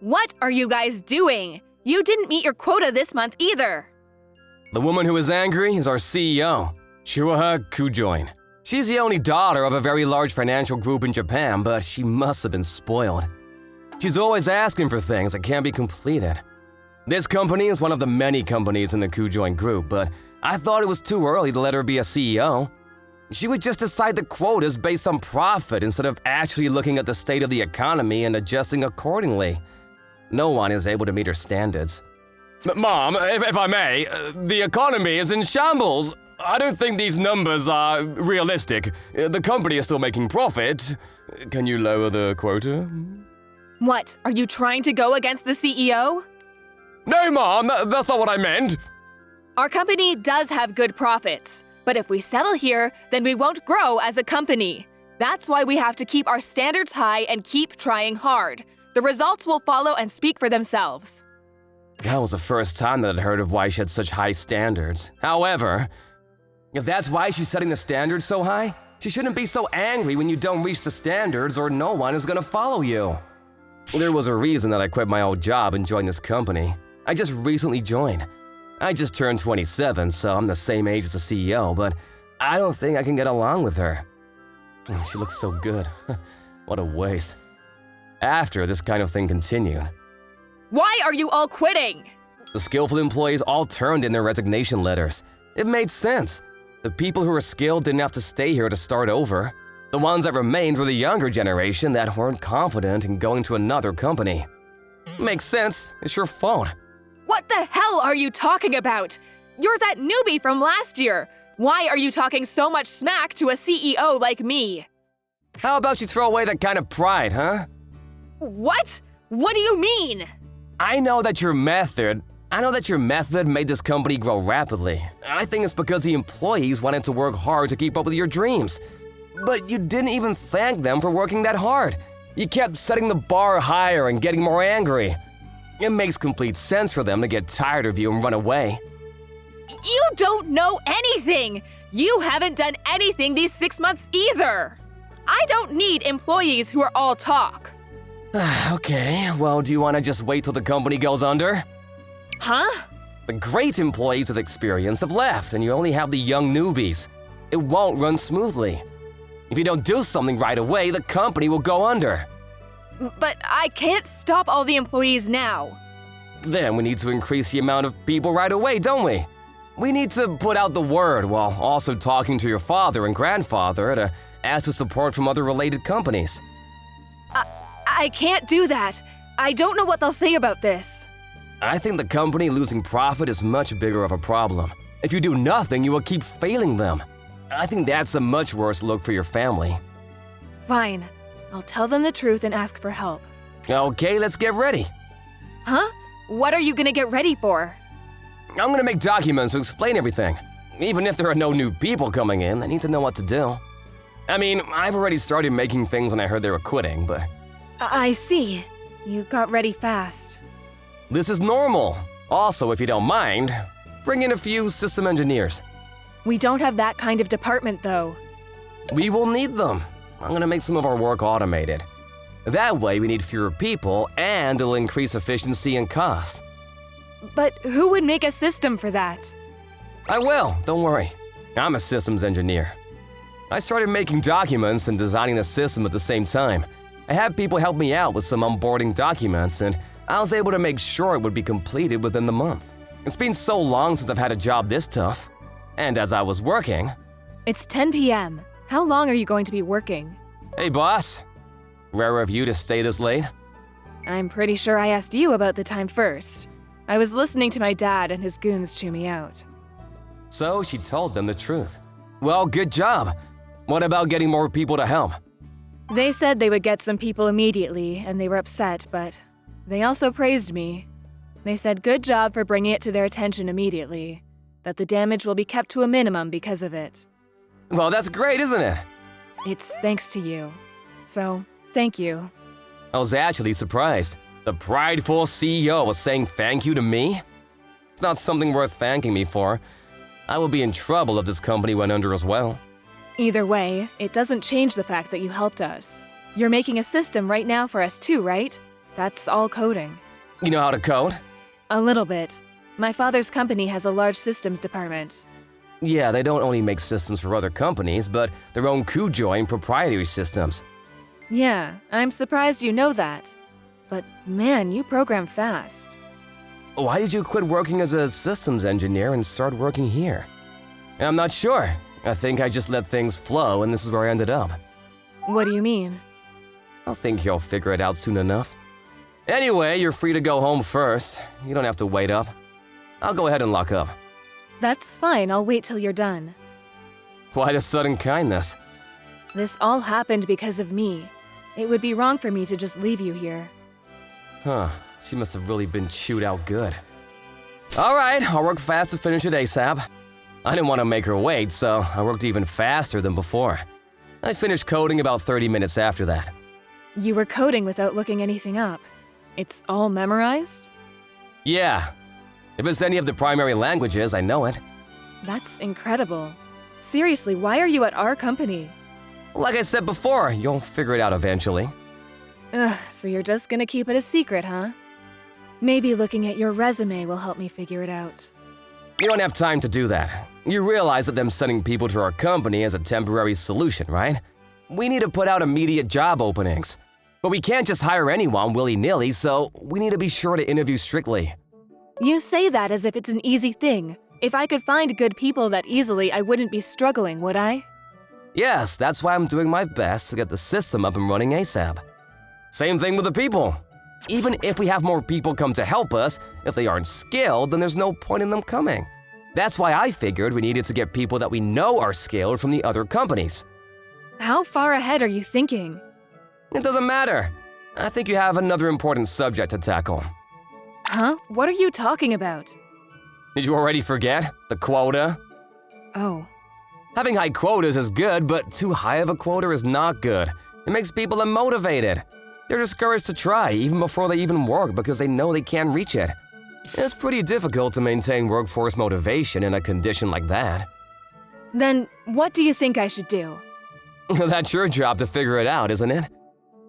What are you guys doing? You didn't meet your quota this month either. The woman who is angry is our CEO, Shuha Kujoin. She's the only daughter of a very large financial group in Japan, but she must have been spoiled. She's always asking for things that can't be completed. This company is one of the many companies in the Kujoin group, but I thought it was too early to let her be a CEO. She would just decide the quotas based on profit instead of actually looking at the state of the economy and adjusting accordingly. No one is able to meet her standards. Mom, if I may, the economy is in shambles. I don't think these numbers are realistic. The company is still making profit. Can you lower the quota? What, are you trying to go against the CEO? No, Mom, that's not what I meant. Our company does have good profits, but if we settle here, then we won't grow as a company. That's why we have to keep our standards high and keep trying hard. The results will follow and speak for themselves. That was the first time that I'd heard of why she had such high standards. However, if that's why she's setting the standards so high, she shouldn't be so angry when you don't reach the standards or no one is gonna follow you. There was a reason that I quit my old job and joined this company. I just recently joined. I just turned 27, so I'm the same age as the CEO, but I don't think I can get along with her. She looks so good. What a waste. After this kind of thing continued, Why are you all quitting? the skillful employees all turned in their resignation letters. It made sense. The people who were skilled didn't have to stay here to start over. The ones that remained were the younger generation that weren't confident in going to another company. Makes sense. It's your fault. What the hell are you talking about? You're that newbie from last year. Why are you talking so much smack to a CEO like me? How about you throw away that kind of pride, huh? What? What do you mean? I know that your method made this company grow rapidly. I think it's because the employees wanted to work hard to keep up with your dreams. But you didn't even thank them for working that hard. You kept setting the bar higher and getting more angry. It makes complete sense for them to get tired of you and run away. You don't know anything! You haven't done anything these 6 months either! I don't need employees who are all talk. Okay, well, do you want to just wait till the company goes under? Huh? The great employees with experience have left, and you only have the young newbies. It won't run smoothly. If you don't do something right away, the company will go under. But I can't stop all the employees now. Then we need to increase the amount of people right away, don't we? We need to put out the word while also talking to your father and grandfather to ask for support from other related companies. I can't do that. I don't know what they'll say about this. I think the company losing profit is much bigger of a problem. If you do nothing, you will keep failing them. I think that's a much worse look for your family. Fine. I'll tell them the truth and ask for help. Okay, let's get ready. Huh? What are you gonna get ready for? I'm gonna make documents to explain everything. Even if there are no new people coming in, they need to know what to do. I mean, I've already started making things when I heard they were quitting, but I see. You got ready fast. this is normal. Also, if you don't mind, bring in a few system engineers. We don't have that kind of department, though. We will need them. I'm gonna make some of our work automated. That way, we need fewer people, and it'll increase efficiency and cost. But who would make a system for that? I will, don't worry. I'm a systems engineer. I started making documents and designing the system at the same time. I had people help me out with some onboarding documents, and I was able to make sure it would be completed within the month. It's been so long since I've had a job this tough. And as I was working… It's 10 p.m. How long are you going to be working? Hey, boss. Rare of you to stay this late? I'm pretty sure I asked you about the time first. I was listening to my dad and his goons chew me out. So she told them the truth. Well, good job. What about getting more people to help? They said they would get some people immediately, and they were upset, but they also praised me. They said good job for bringing it to their attention immediately, that the damage will be kept to a minimum because of it. Well, that's great, isn't it? It's thanks to you. So, thank you. I was actually surprised. The prideful CEO was saying thank you to me? It's not something worth thanking me for. I would be in trouble if this company went under as well. Either way, it doesn't change the fact that you helped us. You're making a system right now for us too, right? That's all coding. You know how to code? A little bit. My father's company has a large systems department. Yeah, they don't only make systems for other companies, but their own Kujoin proprietary systems. Yeah, I'm surprised you know that. But man, you program fast. Why did you quit working as a systems engineer and start working here? I'm not sure. I think I just let things flow and this is where I ended up. What do you mean? I think you'll figure it out soon enough. Anyway, you're free to go home first. You don't have to wait up. I'll go ahead and lock up. That's fine, I'll wait till you're done. Why the sudden kindness? This all happened because of me. It would be wrong for me to just leave you here. Huh, she must have really been chewed out good. Alright, I'll work fast to finish it ASAP. I didn't want to make her wait, so I worked even faster than before. I finished coding about 30 minutes after that. You were coding without looking anything up. It's all memorized? Yeah. If it's any of the primary languages, I know it. That's incredible. Seriously, why are you at our company? Like I said before, you'll figure it out eventually. Ugh, so you're just gonna keep it a secret, huh? Maybe looking at your resume will help me figure it out. You don't have time to do that. You realize that them sending people to our company is a temporary solution, right? We need to put out immediate job openings. But we can't just hire anyone willy-nilly, so we need to be sure to interview strictly. You say that as if it's an easy thing. If I could find good people that easily, I wouldn't be struggling, would I? Yes, that's why I'm doing my best to get the system up and running ASAP. Same thing with the people. Even if we have more people come to help us, if they aren't skilled, then there's no point in them coming. That's why I figured we needed to get people that we know are skilled from the other companies. How far ahead are you thinking? It doesn't matter. I think you have another important subject to tackle. Huh? What are you talking about? Did you already forget? The quota? Oh. Having high quotas is good, but too high of a quota is not good. It makes people unmotivated. They're discouraged to try, even before they even work, because they know they can't reach it. It's pretty difficult to maintain workforce motivation in a condition like that. Then, what do you think I should do? That's your job to figure it out, isn't it?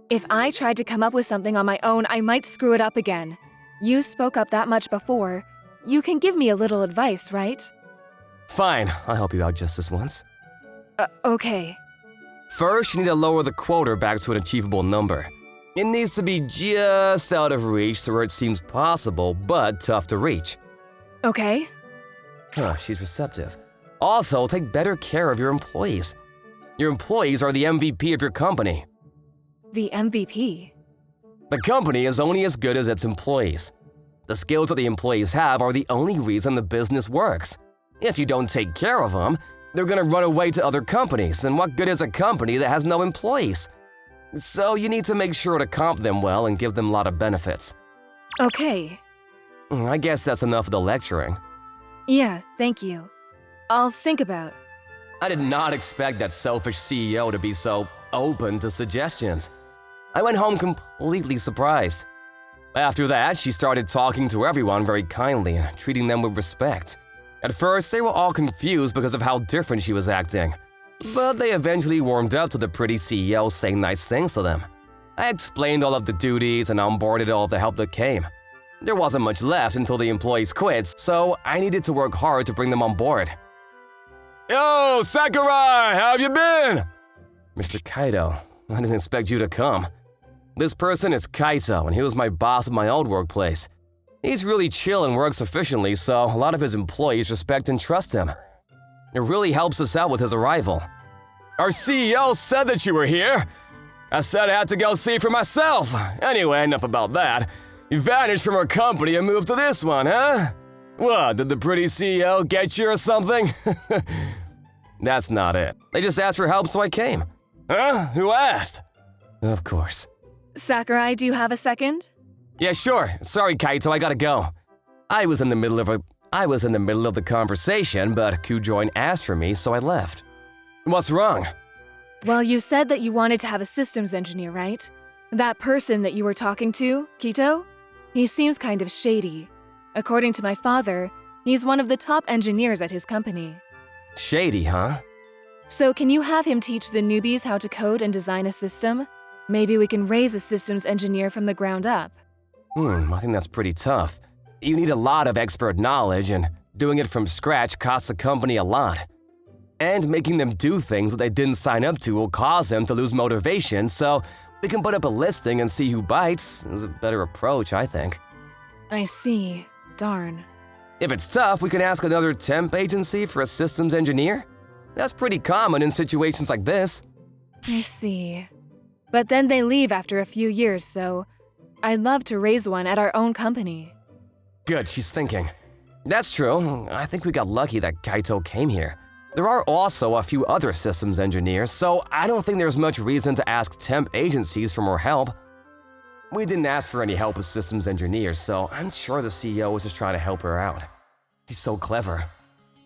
If I tried to come up with something on my own, I might screw it up again. You spoke up that much before. You can give me a little advice, right? Fine, I'll help you out just this once. Okay. First, you need to lower the quota back to an achievable number. It needs to be just out of reach to where it seems possible, but tough to reach. Okay. Huh, she's receptive. Also, take better care of your employees. Your employees are the MVP of your company. The MVP? The company is only as good as its employees. The skills that the employees have are the only reason the business works. If you don't take care of them, they're gonna run away to other companies, and what good is a company that has no employees? So you need to make sure to comp them well and give them a lot of benefits. Okay. I guess that's enough of the lecturing. Yeah, thank you. I'll think about. I did not expect that selfish CEO to be so open to suggestions. I went home completely surprised. After that, she started talking to everyone very kindly and treating them with respect. At first, they were all confused because of how different she was acting. But they eventually warmed up to the pretty CEO saying nice things to them. I explained all of the duties and onboarded all of the help that came. There wasn't much left until the employees quit, so I needed to work hard to bring them on board. Yo, Sakurai, how have you been? Mr. Kaito, I didn't expect you to come. This person is Kaito, and he was my boss at my old workplace. He's really chill and works efficiently, so a lot of his employees respect and trust him. It really helps us out with his arrival. Our CEO said that you were here. I said I had to go see for myself. Anyway, enough about that. You vanished from our company and moved to this one, huh? What, did the pretty CEO get you or something? That's not it. They just asked for help, so I came. Huh? Who asked? Of course. Sakurai, do you have a second? Yeah, sure. Sorry, Kaito, I gotta go. I was in the middle of the conversation, but Kujoin asked for me, so I left. What's wrong? Well, you said that you wanted to have a systems engineer, right? That person that you were talking to, Kito? He seems kind of shady. According to my father, he's one of the top engineers at his company. Shady, huh? So can you have him teach the newbies how to code and design a system? Maybe we can raise a systems engineer from the ground up. I think that's pretty tough. You need a lot of expert knowledge, and doing it from scratch costs the company a lot. And making them do things that they didn't sign up to will cause them to lose motivation, so we can put up a listing and see who bites is a better approach, I think. I see. Darn. If it's tough, we can ask another temp agency for a systems engineer. That's pretty common in situations like this. I see. But then they leave after a few years, so I'd love to raise one at our own company. Good, she's thinking. That's true. I think we got lucky that Kaito came here. There are also a few other systems engineers, so I don't think there's much reason to ask temp agencies for more help. We didn't ask for any help with systems engineers, so I'm sure the CEO was just trying to help her out. He's so clever.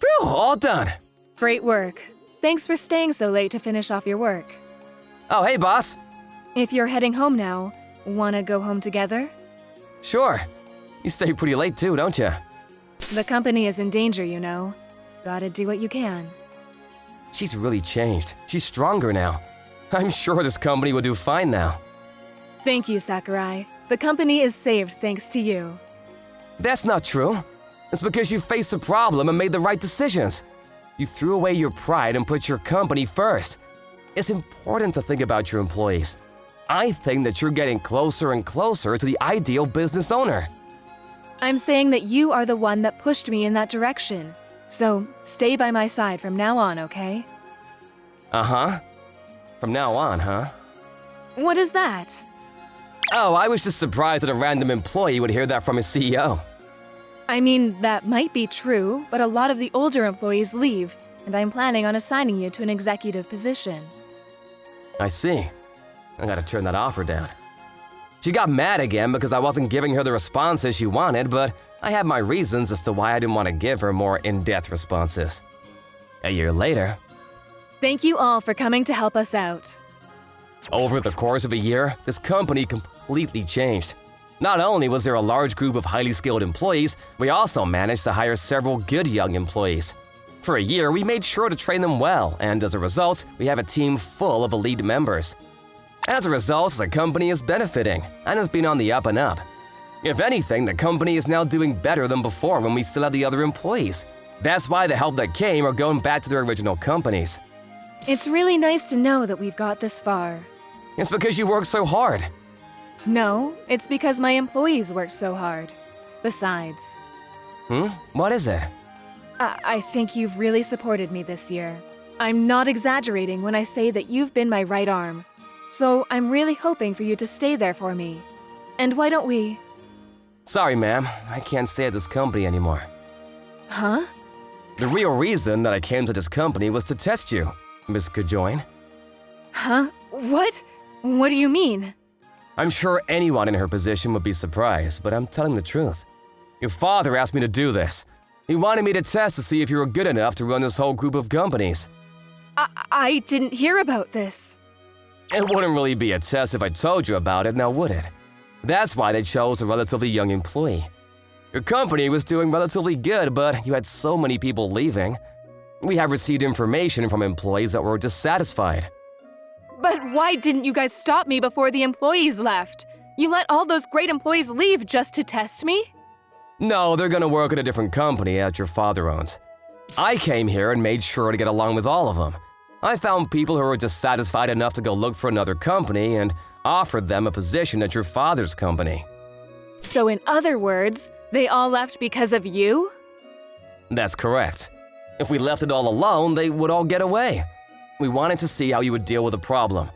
Phew, all done. Great work. Thanks for staying so late to finish off your work. Oh, hey, boss. If you're heading home now, wanna go home together? Sure. You stay pretty late too, don't you? The company is in danger, you know. Gotta do what you can. She's really changed. She's stronger now. I'm sure this company will do fine now. Thank you, Sakurai. The company is saved thanks to you. That's not true. It's because you faced the problem and made the right decisions. You threw away your pride and put your company first. It's important to think about your employees. I think that you're getting closer and closer to the ideal business owner. I'm saying that you are the one that pushed me in that direction. So, stay by my side from now on, okay? Uh-huh. From now on, huh? What is that? Oh, I was just surprised that a random employee would hear that from his CEO. I mean, that might be true, but a lot of the older employees leave, and I'm planning on assigning you to an executive position. I see. I gotta turn that offer down. She got mad again because I wasn't giving her the responses she wanted, but I had my reasons as to why I didn't want to give her more in-depth responses. A year later, Thank you all for coming to help us out. over the course of a year, this company completely changed. Not only was there a large group of highly skilled employees, we also managed to hire several good young employees. For a year, we made sure to train them well, and as a result, we have a team full of elite members. As a result, the company is benefiting and has been on the up and up. If anything, the company is now doing better than before when we still had the other employees. That's why the help that came are going back to their original companies. It's really nice to know that we've got this far. It's because you work so hard. No, it's because my employees work so hard. Besides, What is it? I think you've really supported me this year. I'm not exaggerating when I say that you've been my right arm. So I'm really hoping for you to stay there for me. And why don't we… Sorry, ma'am. I can't stay at this company anymore. Huh? The real reason that I came to this company was to test you, Miss Kajoin. Huh? What? What do you mean? I'm sure anyone in her position would be surprised, but I'm telling the truth. Your father asked me to do this. He wanted me to test to see if you were good enough to run this whole group of companies. I didn't hear about this. It wouldn't really be a test if I told you about it, now would it? That's why they chose a relatively young employee. Your company was doing relatively good, but you had so many people leaving. We have received information from employees that were dissatisfied. But why didn't you guys stop me before the employees left? You let all those great employees leave just to test me? No, they're gonna work at a different company that your father owns. I came here and made sure to get along with all of them. I found people who were dissatisfied enough to go look for another company and offered them a position at your father's company. So in other words, they all left because of you? That's correct. If we left it all alone, they would all get away. We wanted to see how you would deal with a problem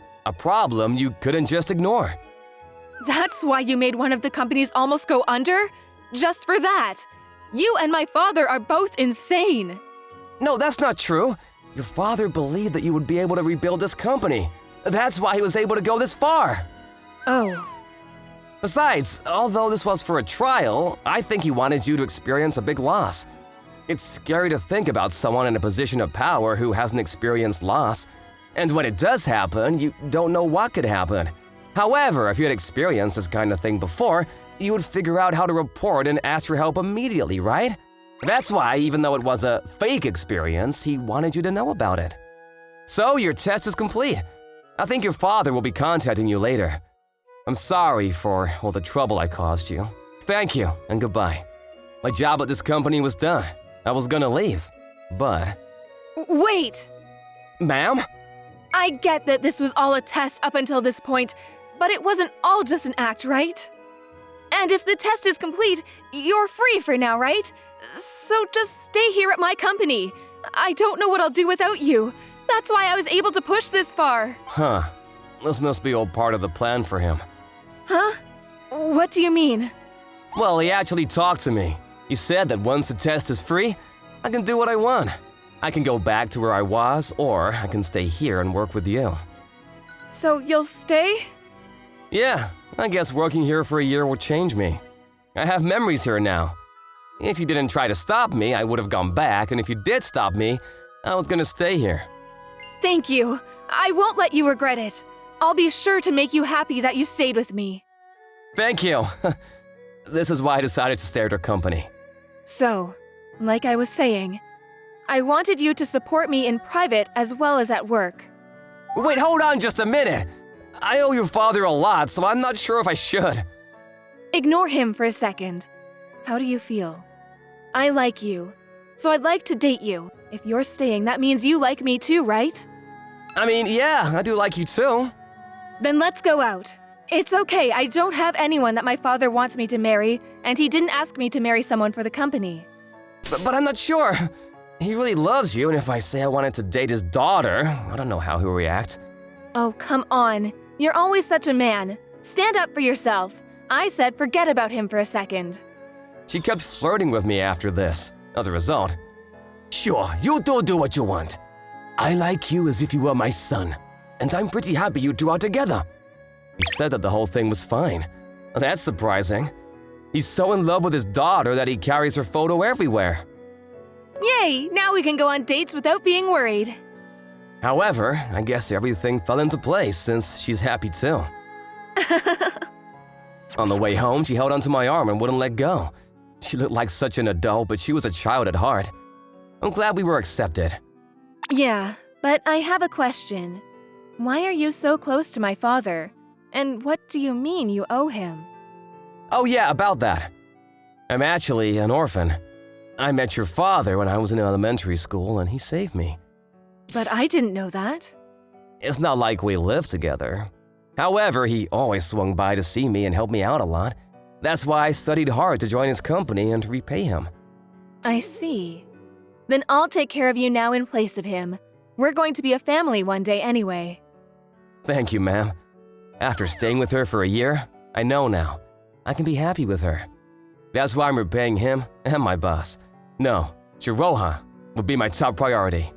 you couldn't just ignore. That's why you made one of the companies almost go under? Just for that? You and my father are both insane. No, that's not true. Your father believed that you would be able to rebuild this company. That's why he was able to go this far. Oh. Besides, although this was for a trial, I think he wanted you to experience a big loss. It's scary to think about someone in a position of power who hasn't experienced loss. And when it does happen, you don't know what could happen. However, if you had experienced this kind of thing before, you would figure out how to report and ask for help immediately, right? That's why, even though it was a fake experience, he wanted you to know about it. So your test is complete. I think your father will be contacting you later. I'm sorry for all the trouble I caused you. Thank you, and goodbye. My job at this company was done. I was gonna leave, but... Wait! Ma'am? I get that this was all a test up until this point, but it wasn't all just an act, right? And if the test is complete, you're free for now, right? So just stay here at my company. I don't know what I'll do without you. That's why I was able to push this far. Huh. This must be all part of the plan for him. Huh? What do you mean? Well, he actually talked to me. He said that once the test is free, I can do what I want. I can go back to where I was, or I can stay here and work with you. So you'll stay? Yeah, I guess working here for a year will change me. I have memories here now. If you didn't try to stop me, I would have gone back, and if you did stop me, I was gonna stay here. Thank you. I won't let you regret it. I'll be sure to make you happy that you stayed with me. Thank you. This is why I decided to stay at her company. So, like I was saying, I wanted you to support me in private as well as at work. Wait, hold on just a minute. I owe your father a lot, so I'm not sure if I should. Ignore him for a second. How do you feel? I like you, so I'd like to date you. If you're staying, that means you like me too, right? I mean, yeah, I do like you too. Then let's go out. It's okay, I don't have anyone that my father wants me to marry, and he didn't ask me to marry someone for the company. But I'm not sure. He really loves you, and if I say I wanted to date his daughter, I don't know how he'll react. Oh, come on. You're always such a man. Stand up for yourself. I said forget about him for a second. She kept flirting with me after this. As a result, sure, you do what you want. I like you as if you were my son, and I'm pretty happy you two are together. He said that the whole thing was fine. That's surprising. He's so in love with his daughter that he carries her photo everywhere. Yay! Now we can go on dates without being worried. However, I guess everything fell into place since she's happy too. On the way home, she held onto my arm and wouldn't let go. She looked like such an adult, but she was a child at heart. I'm glad we were accepted. Yeah, but I have a question. Why are you so close to my father? And what do you mean you owe him? Oh yeah, about that. I'm actually an orphan. I met your father when I was in elementary school, and he saved me. But I didn't know that. It's not like we lived together. However, he always swung by to see me and helped me out a lot. That's why I studied hard to join his company and to repay him. I see. Then I'll take care of you now in place of him. We're going to be a family one day anyway. Thank you, ma'am. After staying with her for a year, I know now. I can be happy with her. That's why I'm repaying him and my boss. No, Shiroha would be my top priority.